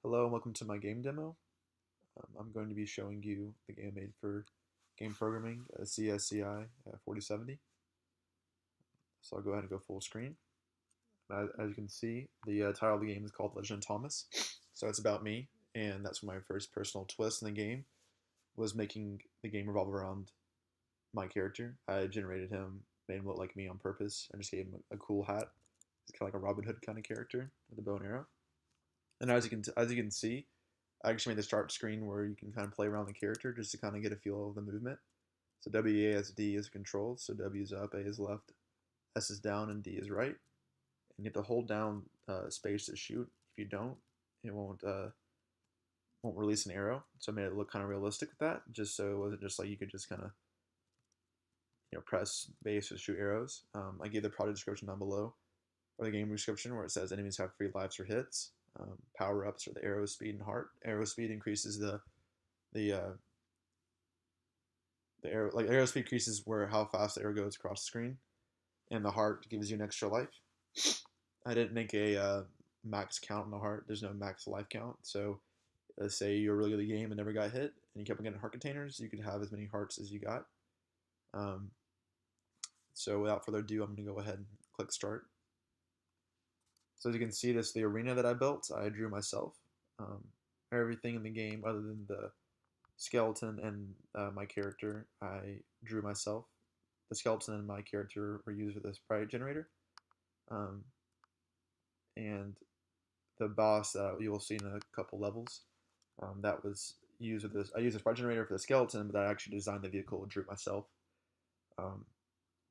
Hello and welcome to my game demo. I'm going to be showing you the game I made for game programming, csci4070. So I'll go ahead and go full screen. As you can see, the title of the game is called Legend of Thomas. So it's about me, and that's my first personal twist in the game, was making the game revolve around my character. I generated him, made him look like me on purpose, and just gave him a cool hat. He's kind of like a Robin Hood kind of character with a bow and arrow. And as you can see, I actually made the start screen where you can kind of play around the character just to kind of get a feel of the movement. So WASD is controls. So W is up, A is left, S is down, and D is right. And you have to hold down space to shoot. If you don't, it won't release an arrow. So I made it look kind of realistic with that, just so it wasn't just like you could just kind of press base to shoot arrows. I gave the project description down below, or the game description, where it says enemies have 3 lives or hits. Power ups are the arrow speed and heart. Arrow speed increases the arrow speed increases where how fast the arrow goes across the screen, and the heart gives you an extra life. I didn't make a max count on the heart. There's no max life count. So say you're really good at the game and never got hit, and you kept on getting heart containers, you could have as many hearts as you got. So without further ado, I'm going to go ahead and click start. So as you can see, this is the arena that I built. I drew myself. Everything in the game other than the skeleton and my character, I drew myself. The skeleton and my character were used with this sprite generator. And the boss that you will see in a couple levels, that was used with this. I used a sprite generator for the skeleton, but I actually designed the vehicle and drew it myself.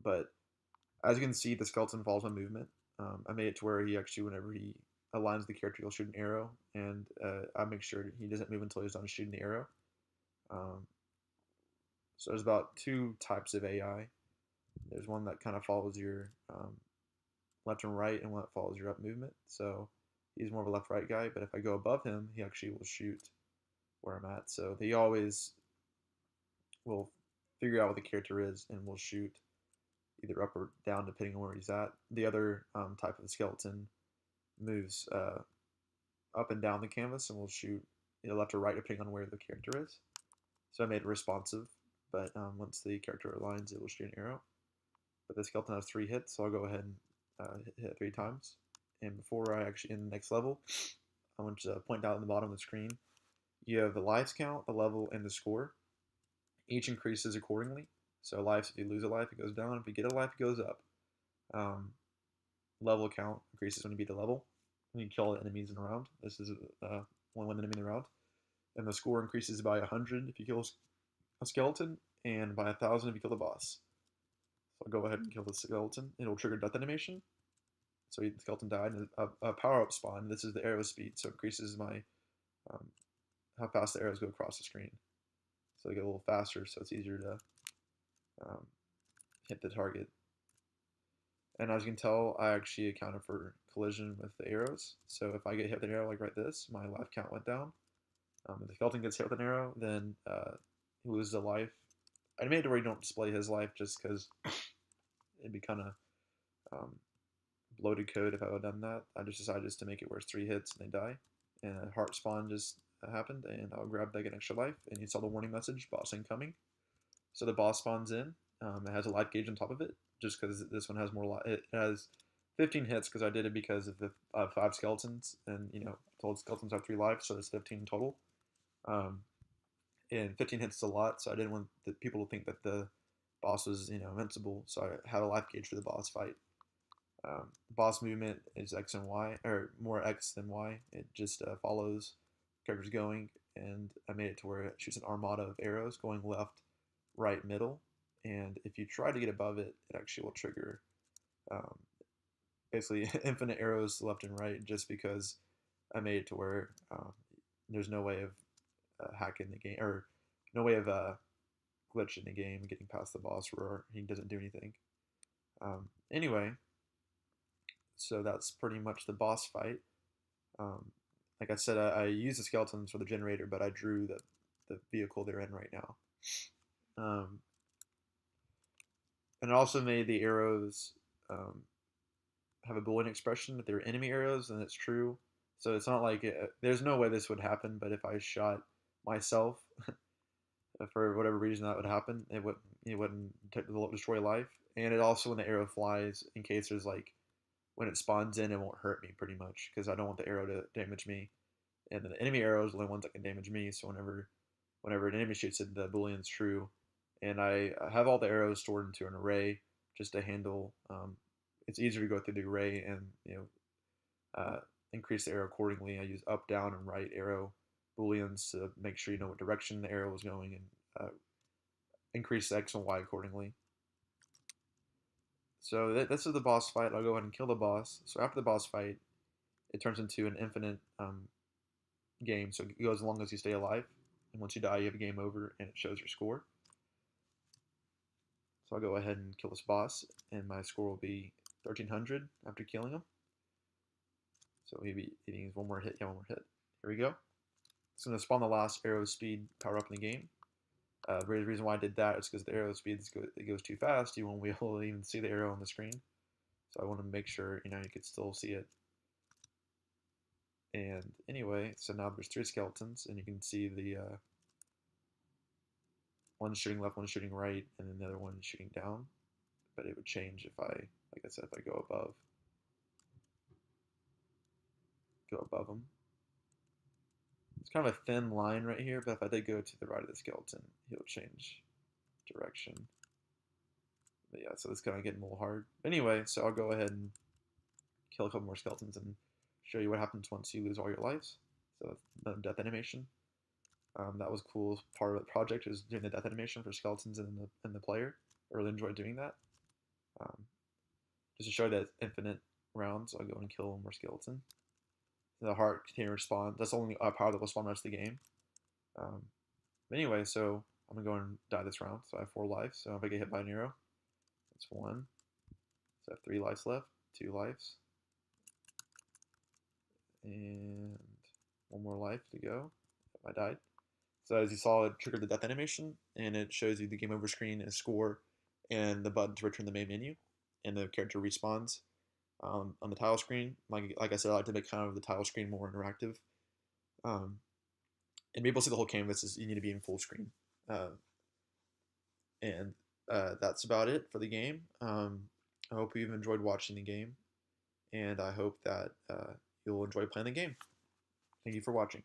But as you can see, the skeleton follows my movement. I made it to where he actually, whenever he aligns the character, he'll shoot an arrow, and I make sure he doesn't move until he's done shooting the arrow. So there's about 2 types of AI. There's one that kind of follows your left and right, and one that follows your up movement. So he's more of a left-right guy, but if I go above him, he actually will shoot where I'm at. So he always will figure out what the character is and will shoot either up or down depending on where he's at. The other type of skeleton moves up and down the canvas and will shoot left or right depending on where the character is. So I made it responsive, but once the character aligns, it will shoot an arrow. But the skeleton has 3 hits, so I'll go ahead and hit it 3 times. And before I actually end the next level, I want to point out on the bottom of the screen, you have the lives count, the level, and the score. Each increases accordingly. So life, if you lose a life, it goes down. If you get a life, it goes up. Level count increases when you beat the level. When you kill enemies in a round. This is one enemy in the round. And the score increases by 100 if you kill a skeleton, and by 1,000 if you kill the boss. So I'll go ahead and kill the skeleton. It'll trigger death animation. So the skeleton died, and a power-up spawn. This is the arrow speed, so it increases my how fast the arrows go across the screen. So they get a little faster, so it's easier to hit the target. And as you can tell, I actually accounted for collision with the arrows. So if I get hit with an arrow like this, my life count went down. If the skeleton gets hit with an arrow, then he loses a life. I made it where you don't display his life just because it'd be kind of bloated code if I would have done that. I just decided just to make it where it's 3 hits and they die. And a heart spawn just happened, and I'll grab that, get an extra life, and you saw the warning message, boss incoming. So the boss spawns in. It has a life gauge on top of it, just because this one has more life. It has 15 hits because I did it because of the 5 skeletons, and told skeletons have 3 lives, so there's 15 in total. And 15 hits is a lot, so I didn't want the people to think that the boss was invincible. So I had a life gauge for the boss fight. Boss movement is X and Y, or more X than Y. It just follows characters going, and I made it to where it shoots an armada of arrows going left, right, middle. And if you try to get above it, it actually will trigger basically infinite arrows left and right, just because I made it to where there's no way of hacking the game, or no way of glitching the game and getting past the boss where he doesn't do anything. Anyway, so that's pretty much the boss fight. Like I said, I used the skeletons for the generator, but I drew the vehicle they're in right now. And I also made the arrows have a Boolean expression. If they're enemy arrows, then it's true. So it's not like there's no way this would happen. But if I shot myself for whatever reason that would happen, it wouldn't destroy life. And it also, when the arrow flies, in case there's like when it spawns in, it won't hurt me pretty much because I don't want the arrow to damage me. And the enemy arrows are the only ones that can damage me. So whenever an enemy shoots it, the boolean's true. And I have all the arrows stored into an array just to handle. It's easier to go through the array and increase the arrow accordingly. I use up, down, and right arrow booleans to make sure you know what direction the arrow is going and increase the X and Y accordingly. So this is the boss fight. I'll go ahead and kill the boss. So after the boss fight, it turns into an infinite game. So it goes as long as you stay alive. And once you die, you have a game over, and it shows your score. So I'll go ahead and kill this boss, and my score will be 1300 after killing him. So he needs one more hit. Yeah, one more hit. Here we go. It's going to spawn the last arrow speed power up in the game. The reason why I did that is because the arrow speed goes too fast. You won't be able to even see the arrow on the screen. So I want to make sure you could still see it. And anyway, so now there's 3 skeletons, and you can see the one shooting left, one shooting right, and then the other one shooting down. But it would change if like I said, if I go above them. It's kind of a thin line right here, but if I did go to the right of the skeleton, he'll change direction. But yeah, so it's kind of getting a little hard. Anyway, so I'll go ahead and kill a couple more skeletons and show you what happens once you lose all your lives. So the death animation. That was a cool part of the project, is doing the death animation for skeletons and the player. I really enjoyed doing that. Just to show that it's infinite rounds, I'll go and kill one more skeleton. The heart container respawn. That's the only power that will spawn the rest of the game. Anyway, so I'm gonna go and die this round. So I have 4 lives. So if I get hit by an arrow, that's 1. So I have 3 lives left. 2 lives. And 1 more life to go. If I died. So as you saw, it triggered the death animation, and it shows you the game over screen and score, and the button to return the main menu, and the character respawns on the tile screen. Like I said, I like to make kind of the tile screen more interactive. And be able to see the whole canvas, you need to be in full screen. And that's about it for the game. I hope you've enjoyed watching the game, and I hope that you'll enjoy playing the game. Thank you for watching.